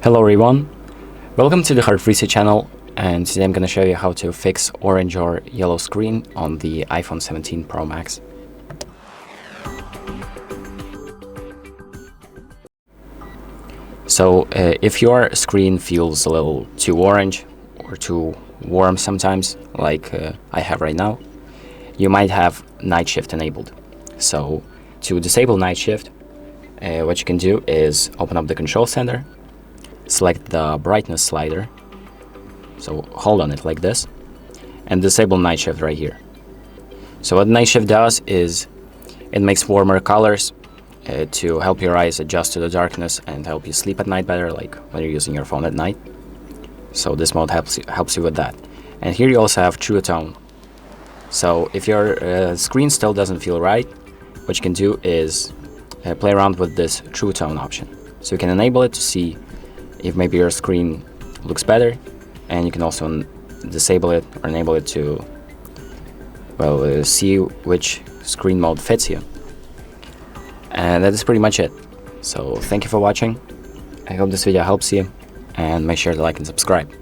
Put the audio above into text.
Hello everyone, welcome to the HardReset channel, and today I'm going to show you how to fix orange or yellow screen on the iPhone 17 Pro Max. So if your screen feels a little too orange or too warm sometimes, like I have right now, you might have night shift enabled. So to disable night shift, what you can do is open up the control center, select the brightness slider, so hold on it like this, and disable night shift right here. So what night shift does is it makes warmer colors to help your eyes adjust to the darkness and help you sleep at night better, like when you're using your phone at night. So this mode helps you with that. And here you also have true tone. So if your screen still doesn't feel right, what you can do is play around with this true tone option. So you can enable it to see if maybe your screen looks better, and you can also disable it or enable it to, well, see which screen mode fits you. And that is pretty much it. So thank you for watching. I hope this video helps you, and make sure to like and subscribe.